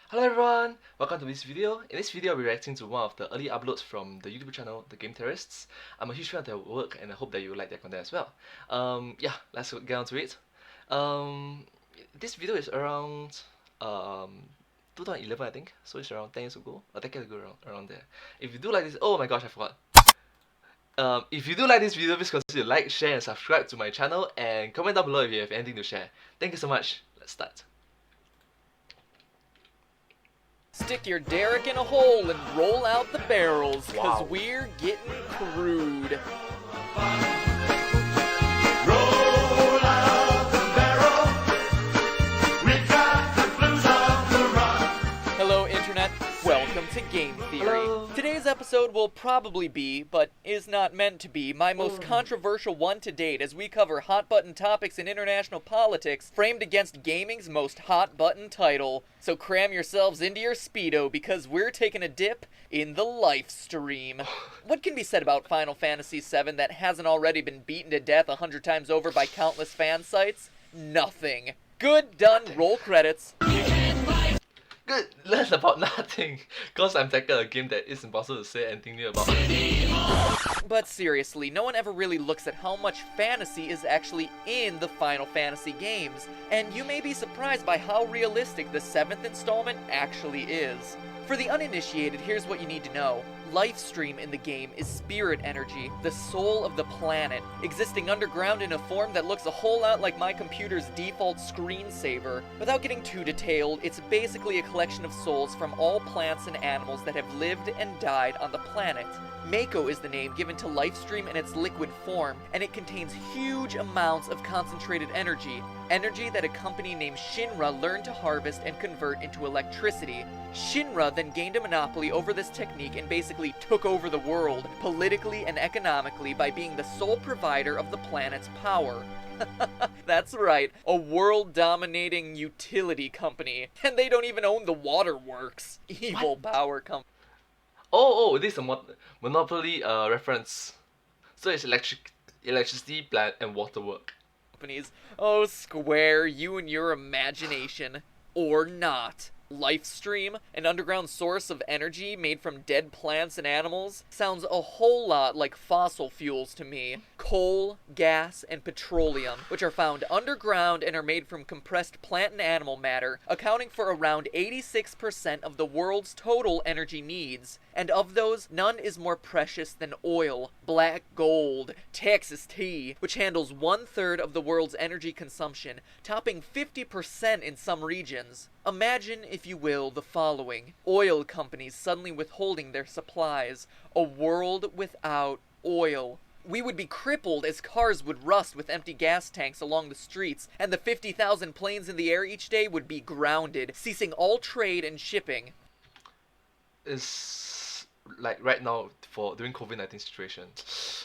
Hello everyone, welcome to this video. In this video, I'll be reacting to one of the early uploads from the YouTube channel, The Game Terrorists. I'm a huge fan of their work and I hope that you like their content as well. Yeah, let's get on to it. This video is around 2011, I think, so it's around 10 years ago, a decade ago, around there. If you do like this, oh my gosh, I forgot. If you do like this video, please consider to like, share and subscribe to my channel and comment down below if you have anything to share. Thank you so much, let's start. Stick your derrick in a hole and roll out the barrels, cause Wow. we're getting crude. Roll out the barrel. We've got the blues on the run. Hello Internet, welcome to Game Theory. Hello. Today's episode will probably be, but is not meant to be, my most controversial one to date as we cover hot button topics in international politics framed against gaming's most hot button title. So cram yourselves into your Speedo because we're taking a dip in the life stream. What can be said about Final Fantasy VII that hasn't already been beaten to death 100 times over by countless fan sites? Nothing. Good, done, roll credits. Good, learn about nothing, cause I'm tackling a game that is impossible to say anything new about. But seriously, no one ever really looks at how much fantasy is actually in the Final Fantasy games, and you may be surprised by how realistic the 7th installment actually is. For the uninitiated, here's what you need to know. Lifestream in the game is spirit energy, the soul of the planet, existing underground in a form that looks a whole lot like my computer's default screensaver. Without getting too detailed, it's basically a collection of souls from all plants and animals that have lived and died on the planet. Mako is the name given to Lifestream in its liquid form, and it contains huge amounts of concentrated energy that a company named Shinra learned to harvest and convert into electricity. Shinra then gained a monopoly over this technique and basically took over the world, politically and economically, by being the sole provider of the planet's power. That's right, a world-dominating utility company. And they don't even own the waterworks. Evil power company. Oh, this is a Monopoly reference. So it's electricity, plant, and waterwork. Companies. Oh, Square, you and your imagination. Or not. Lifestream, an underground source of energy made from dead plants and animals, sounds a whole lot like fossil fuels to me. Coal, gas, and petroleum, which are found underground and are made from compressed plant and animal matter, accounting for around 86% of the world's total energy needs. And of those, none is more precious than oil, black gold, Texas tea, which handles 1/3 of the world's energy consumption, topping 50% in some regions. Imagine, if you will, the following. Oil companies suddenly withholding their supplies. A world without oil. We would be crippled as cars would rust with empty gas tanks along the streets, and the 50,000 planes in the air each day would be grounded, ceasing all trade and shipping. It's like right now during COVID-19 situation,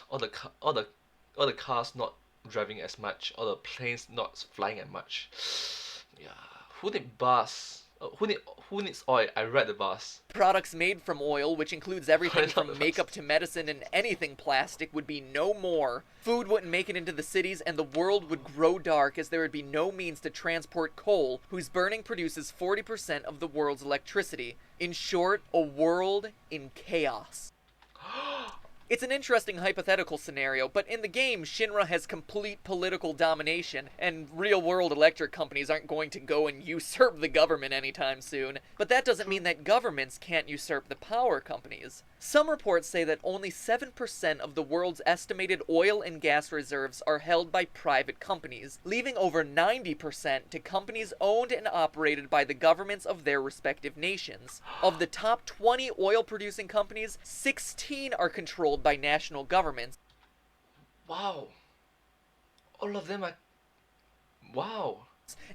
all the cars not driving as much, all the planes not flying as much. Yeah, who need bus? Who needs oil? I read the bus. Products made from oil, which includes everything Right, from not makeup to medicine and anything plastic, would be no more. Food wouldn't make it into the cities, and the world would grow dark as there would be no means to transport coal, whose burning produces 40% of the world's electricity. In short, a world in chaos. It's an interesting hypothetical scenario, but in the game, Shinra has complete political domination, and real-world electric companies aren't going to go and usurp the government anytime soon. But that doesn't mean that governments can't usurp the power companies. Some reports say that only 7% of the world's estimated oil and gas reserves are held by private companies, leaving over 90% to companies owned and operated by the governments of their respective nations. Of the top 20 oil-producing companies, 16 are controlled by national governments. Wow. All of them are. Wow.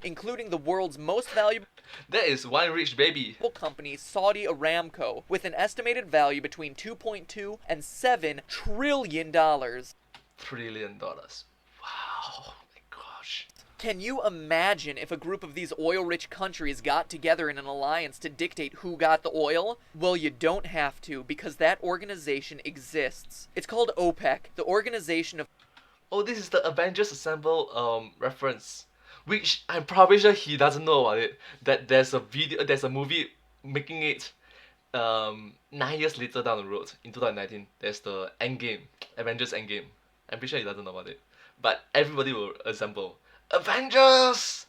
Including the world's most valuable That is one rich baby. company, Saudi Aramco, with an estimated value between $2.2 and $7 trillion. $1 trillion. Wow. My gosh. Can you imagine if a group of these oil-rich countries got together in an alliance to dictate who got the oil? Well, you don't have to, because that organization exists. It's called OPEC, the Organization of... Oh, this is the Avengers Assemble reference. which I'm probably sure he doesn't know about it. That there's a movie making it 9 years later down the road in 2019. There's the Endgame, Avengers Endgame. I'm pretty sure he doesn't know about it, but everybody will assemble. Avengers,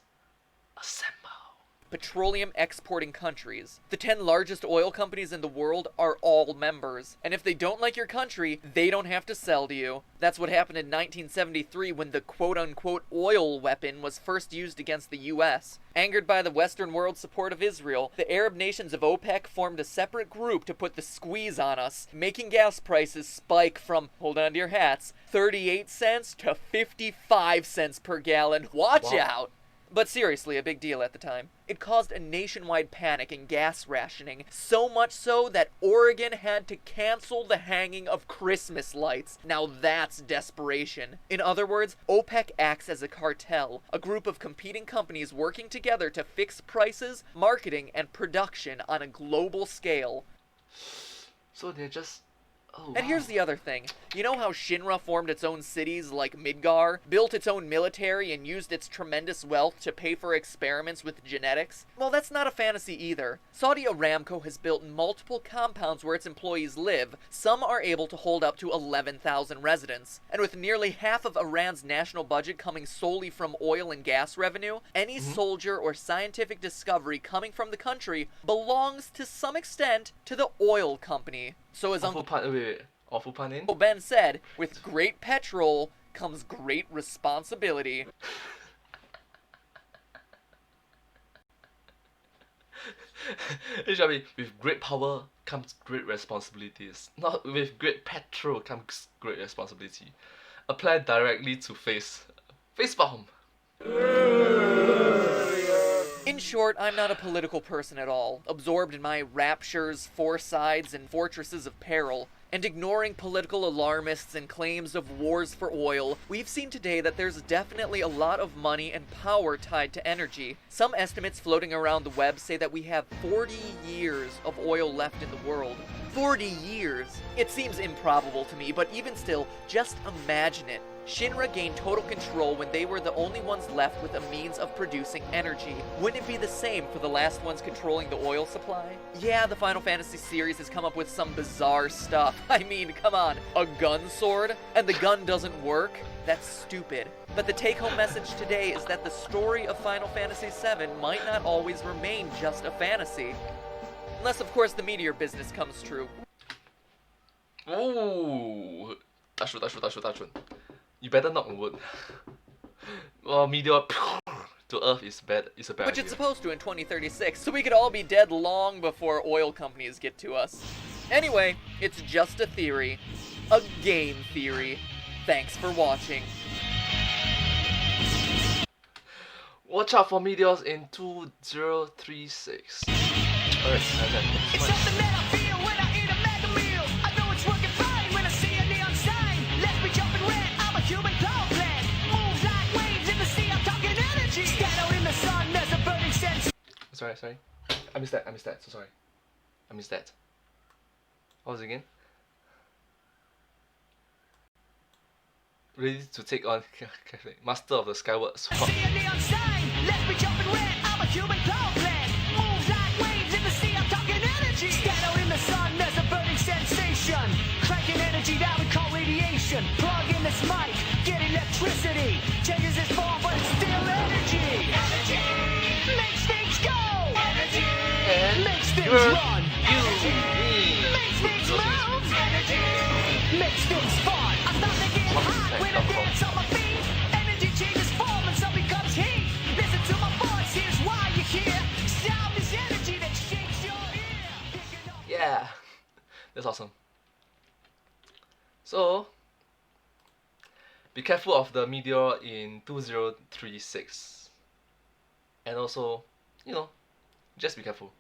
assemble. Petroleum exporting countries. The 10 largest oil companies in the world are all members. And if they don't like your country, they don't have to sell to you. That's what happened in 1973 when the quote-unquote oil weapon was first used against the US. Angered by the Western world's support of Israel, the Arab nations of OPEC formed a separate group to put the squeeze on us, making gas prices spike from, hold on to your hats, 38 cents to 55 cents per gallon. Watch Wow. out! But seriously, a big deal at the time. It caused a nationwide panic in gas rationing, so much so that Oregon had to cancel the hanging of Christmas lights. Now that's desperation. In other words, OPEC acts as a cartel, a group of competing companies working together to fix prices, marketing, and production on a global scale. So they're just. Oh, And here's the other thing. You know how Shinra formed its own cities like Midgar, built its own military, and used its tremendous wealth to pay for experiments with genetics? Well, that's not a fantasy either. Saudi Aramco has built multiple compounds where its employees live. Some are able to hold up to 11,000 residents. And with nearly half of Iran's national budget coming solely from oil and gas revenue, any soldier or scientific discovery coming from the country belongs to some extent to the oil company. So as awful Uncle pun. Wait. Awful pun in. Ben said, with great petrol comes great responsibility. It should be with great power comes great responsibilities. Not with great petrol comes great responsibility. Apply directly to face bomb. In short, I'm not a political person at all, absorbed in my raptures, foresides, and fortresses of peril. And ignoring political alarmists and claims of wars for oil, we've seen today that there's definitely a lot of money and power tied to energy. Some estimates floating around the web say that we have 40 years of oil left in the world. 40 years! It seems improbable to me, but even still, just imagine it. Shinra gained total control when they were the only ones left with a means of producing energy. Wouldn't it be the same for the last ones controlling the oil supply? Yeah, the Final Fantasy series has come up with some bizarre stuff. I mean, come on, a gun sword? And the gun doesn't work? That's stupid. But the take-home message today is that the story of Final Fantasy VII might not always remain just a fantasy. Unless, of course, the meteor business comes true. Ooh. Touch wood. You better knock on wood. Well, meteor to Earth is bad. Is a bad Which idea. it's supposed to in 2036, so we could all be dead long before oil companies get to us. Anyway, it's just a theory. A game theory. Thanks for watching. Watch out for meteors in 2036. Alright, that's It's something that I feel when I eat a mega meal. I know it's working fine when I see a neon sign. Let me jump in red, I'm a human power plant. Moves like waves in the sea, I'm talking energy. Stand out in the sun, there's a burning sense. Sorry. I missed that. So sorry. I missed that. What was it again? Ready to take on Master of the Skyward Sword. See a neon sign. Let me jump in red, I'm a human power plant. Moves like waves in the sea, I'm talking energy. Stand out in the sun, there's a burning sensation. Cranking energy that we call radiation. Plug in this mic, get electricity. Changes its form, but it's still energy. Energy makes things go. Energy makes things run. Energy makes things move. Energy makes things fun. I start to get hot when I dance on my feet. Energy changes form and some becomes heat. Listen to my voice, here's why you're here. Sound is energy that shakes your ear. Picking up Yeah, that's awesome. So, be careful of the meteor in 2036. And also, just be careful.